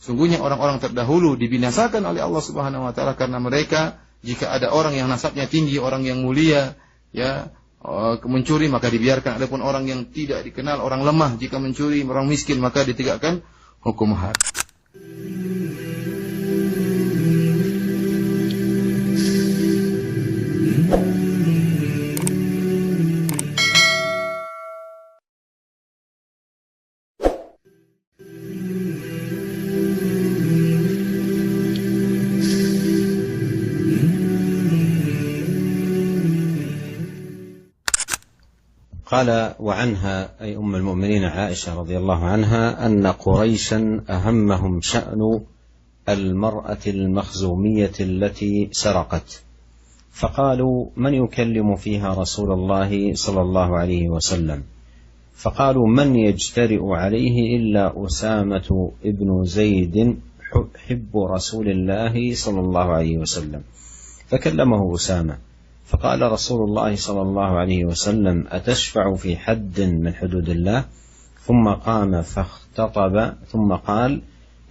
Sungguhnya orang-orang terdahulu dibinasakan oleh Allah Subhanahu wa taala karena mereka, jika ada orang yang nasabnya tinggi, orang yang mulia, ya, mencuri maka dibiarkan. Adapun orang yang tidak dikenal, orang lemah, jika mencuri, orang miskin, maka ditegakkan hukum had. قال وعنها أي أم المؤمنين عائشة رضي الله عنها أن قريشا أهمهم شأن المرأة المخزومية التي سرقت، فقالوا من يكلم فيها رسول الله صلى الله عليه وسلم؟ فقالوا من يجترئ عليه إلا أسامة ابن زيد حب رسول الله صلى الله عليه وسلم. فكلمه أسامة فقال رسول الله صلى الله عليه وسلم أتشفع في حد من حدود الله؟ ثم قام فاختطب ثم قال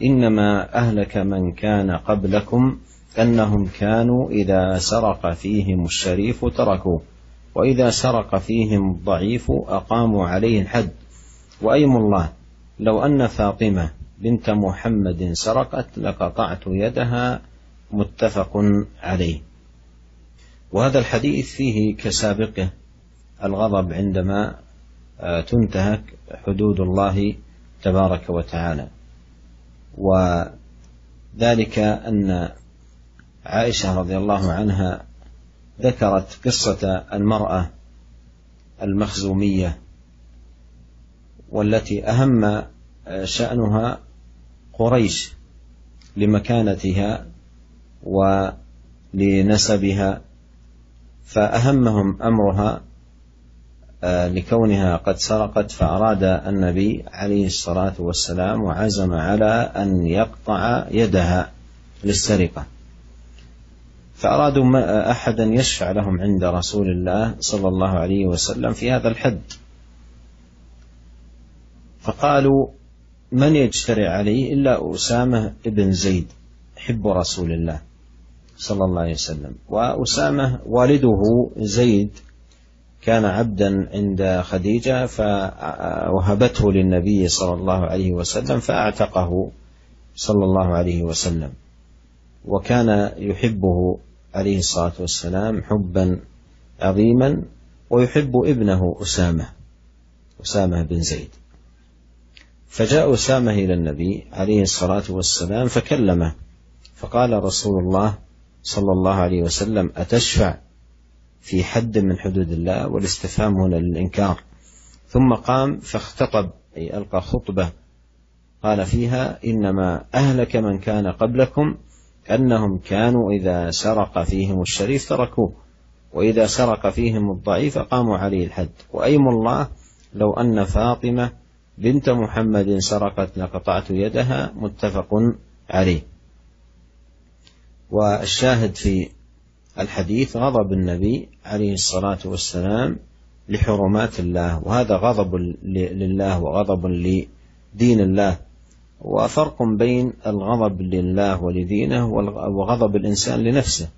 إنما أهلك من كان قبلكم أنهم كانوا إذا سرق فيهم الشريف تركوه وإذا سرق فيهم الضعيف أقاموا عليه الحد، وأيم الله لو أن فاطمة بنت محمد سرقت لقطعت يدها، متفق عليه. وهذا الحديث فيه كسابقه الغضب عندما تنتهك حدود الله تبارك وتعالى، وذلك أن عائشة رضي الله عنها ذكرت قصة المرأة المخزومية والتي أهم شأنها قريش لمكانتها ولنسبها، فأهمهم أمرها لكونها قد سرقت، فأراد النبي عليه الصلاة والسلام وعزم على أن يقطع يدها للسرقة، فأرادوا أحدا يشفع لهم عند رسول الله صلى الله عليه وسلم في هذا الحد، فقالوا من يجترئ عليه إلا أسامة ابن زيد حب رسول الله صلى الله عليه وسلم. وأسامة والده زيد كان عبدا عند خديجة فوهبته للنبي صلى الله عليه وسلم فأعتقه صلى الله عليه وسلم، وكان يحبه عليه الصلاة والسلام حبا عظيما، ويحب ابنه أسامة بن زيد. فجاء أسامة إلى النبي عليه الصلاة والسلام فكلمه، فقال رسول الله صلى الله عليه وسلم أتشفع في حد من حدود الله؟ والاستفهام هنا للإنكار. ثم قام فاختطب أي ألقى خطبة قال فيها إنما أهلك من كان قبلكم أنهم كانوا إذا سرق فيهم الشريف تركوه وإذا سرق فيهم الضعيف قاموا عليه الحد، وأيم الله لو أن فاطمة بنت محمد سرقت لقطعت يدها، متفق عليه. والشاهد في الحديث غضب النبي عليه الصلاة والسلام لحرمات الله، وهذا غضب لله وغضب لدين الله، وفرق بين الغضب لله ولدينه وغضب الإنسان لنفسه.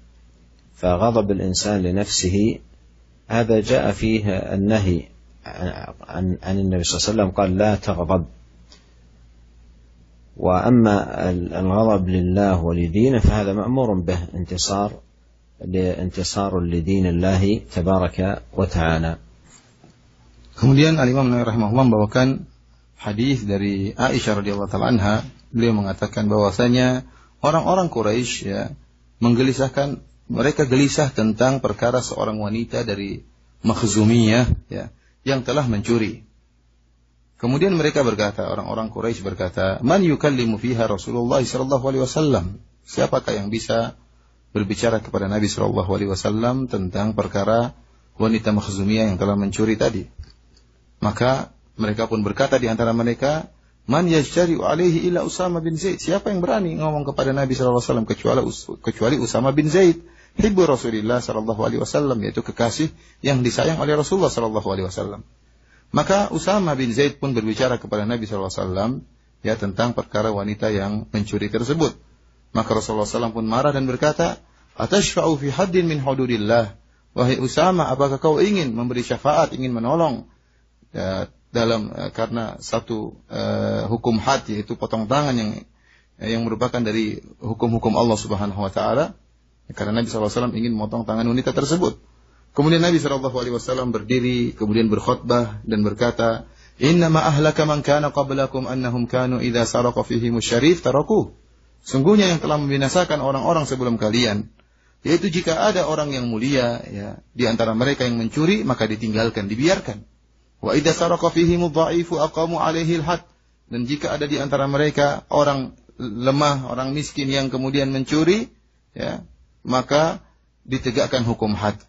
فغضب الإنسان لنفسه هذا جاء فيه النهي عن النبي صلى الله عليه وسلم، قال لا تغضب. وأما الغضب لله ولدينه فهذا مأمور به، انتصار لدين الله تبارك وتعالى. Kemudian Al-Imam Nawawi rahimahullah membawakan hadis dari Aisyah radhiyallahu taala anha. Beliau mengatakan bahwasanya orang-orang Quraisy menggelisahkan, mereka gelisah tentang perkara seorang wanita dari Makhzumiyah yang telah mencuri. Kemudian mereka berkata, orang-orang Quraisy berkata, "Man yukallimu fiha Rasulullah sallallahu alaihi wasallam?" Siapakah yang bisa berbicara kepada Nabi sallallahu alaihi wasallam tentang perkara wanita Makhzumiyah yang telah mencuri tadi? Maka mereka pun berkata di antara mereka, "Man yajtari'u alaihi illa Usama bin Zaid?" Siapa yang berani ngomong kepada Nabi sallallahu alaihi wasallam kecuali Usama bin Zaid, hibbu Rasulillah sallallahu alaihi wasallam, yaitu kekasih yang disayang oleh Rasulullah sallallahu alaihi wasallam. Maka Usama bin Zaid pun berbicara kepada Nabi sallallahu alaihi wasallam ya tentang perkara wanita yang mencuri tersebut. Maka Rasulullah SAW pun marah dan berkata, "Atashfa'u fi haddin min hududillah?" Wahai Usama, apakah kau ingin memberi syafaat, ingin menolong ya, dalam karena satu hukum had, yaitu potong tangan yang merupakan dari hukum-hukum Allah Subhanahu wa taala? Karena Nabi SAW ingin memotong tangan wanita tersebut. Kemudian Nabi SAW berdiri, kemudian berkhutbah dan berkata, "Innama ahlaka man kana qablakum annahum kanu idza saraqa fihim syarif tarakuh." Sungguhnya yang telah membinasakan orang-orang sebelum kalian, yaitu jika ada orang yang mulia ya di antara mereka yang mencuri, maka ditinggalkan, dibiarkan. Wa idza saraqa fihim dha'ifu aqamu 'alaihi al-had. Dan jika ada di antara mereka orang lemah, orang miskin yang kemudian mencuri, ya, maka ditegakkan hukum had.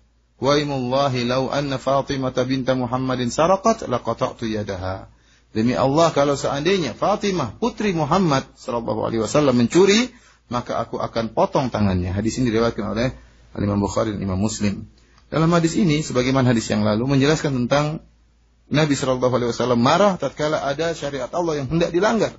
Wa imullahi law anna Fatimah binta Muhammadin saraqat laqata'tu yadaha. Demi Allah, kalau seandainya Fatimah putri Muhammad sallallahu alaihi wasallam mencuri, maka aku akan potong tangannya. Hadis ini diriwayatkan oleh Imam Bukhari dan Imam Muslim. Dalam hadis ini, sebagaimana hadis yang lalu, menjelaskan tentang Nabi sallallahu alaihi wasallam marah tatkala ada syariat Allah yang hendak dilanggar.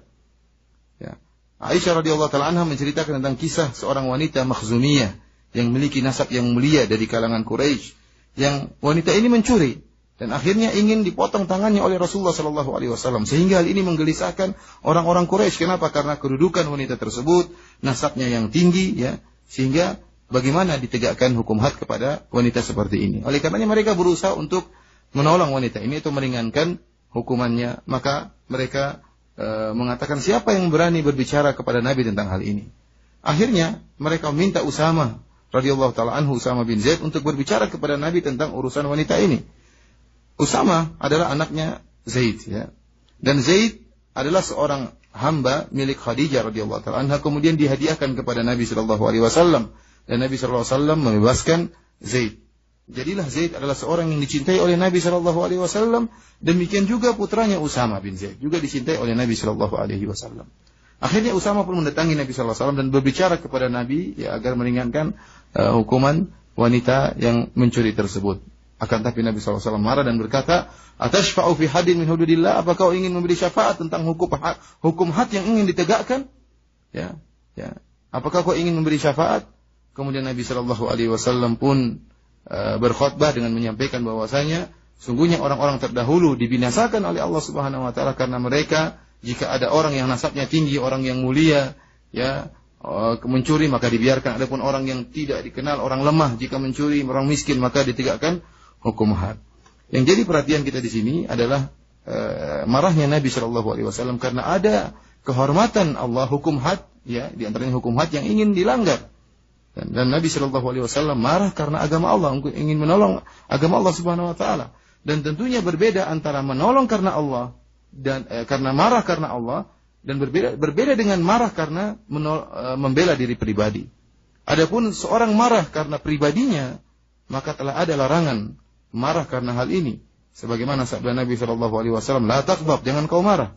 Ya. Aisyah radhiyallahu taala anha menceritakan tentang kisah seorang wanita Makhzumiyah yang memiliki nasab yang mulia dari kalangan Quraisy, yang wanita ini mencuri dan akhirnya ingin dipotong tangannya oleh Rasulullah sallallahu alaihi wasallam, sehingga hal ini menggelisahkan orang-orang Quraisy. Kenapa? Karena kedudukan wanita tersebut, nasabnya yang tinggi, ya, sehingga bagaimana ditegakkan hukum had kepada wanita seperti ini. Oleh karenanya mereka berusaha untuk menolong wanita ini atau meringankan hukumannya. Maka mereka mengatakan, siapa yang berani berbicara kepada Nabi tentang hal ini? Akhirnya mereka minta Usama radhiyallahu taala anhu, Usama bin Zaid, untuk berbicara kepada Nabi tentang urusan wanita ini. Usama adalah anaknya Zaid, ya. Dan Zaid adalah seorang hamba milik Khadijah radhiyallahu taala anha, kemudian dihadiahkan kepada Nabi sallallahu alaihi wasallam, dan Nabi sallallahu alaihi wasallam membebaskan Zaid. Jadilah Zaid adalah seorang yang dicintai oleh Nabi sallallahu alaihi wasallam. Demikian juga putranya Usama bin Zaid juga dicintai oleh Nabi sallallahu alaihi wasallam. Akhirnya Usama pun mendatangi Nabi sallallahu alaihi wasallam dan berbicara kepada Nabi, ya, agar meringankan hukuman wanita yang mencuri tersebut. Akan tapi Nabi SAW marah dan berkata, "Atashfa'u fi hadin min hududillah?" Apa kau ingin memberi syafaat tentang hukum had yang ingin ditegakkan? Ya, ya. Apakah kau ingin memberi syafaat? Kemudian Nabi SAW pun berkhutbah dengan menyampaikan bahwasanya sungguhnya orang-orang terdahulu dibinasakan oleh Allah Subhanahu wa taala karena mereka, jika ada orang yang nasabnya tinggi, orang yang mulia, ya, mencuri maka dibiarkan. Adapun orang yang tidak dikenal, orang lemah, jika mencuri, orang miskin, maka ditegakkan hukum had. Yang jadi perhatian kita di sini adalah marahnya Nabi Shallallahu Alaihi Wasallam karena ada kehormatan Allah, hukum had, ya, di antaranya hukum had yang ingin dilanggar. Dan Nabi Shallallahu Alaihi Wasallam marah karena agama Allah, ingin menolong agama Allah Subhanahu Wa Taala. Dan tentunya berbeda antara menolong karena Allah dan karena marah karena Allah, dan berbeda dengan marah karena membela diri pribadi. Adapun seorang marah karena pribadinya, maka telah ada larangan marah karena hal ini. Sebagaimana sabda Nabi SAW, "La taghdab," jangan kau marah.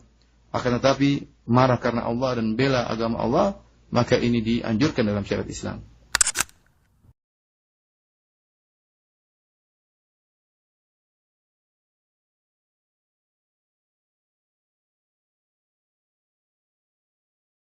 Akan tetapi marah karena Allah dan bela agama Allah, maka ini dianjurkan dalam syariat Islam.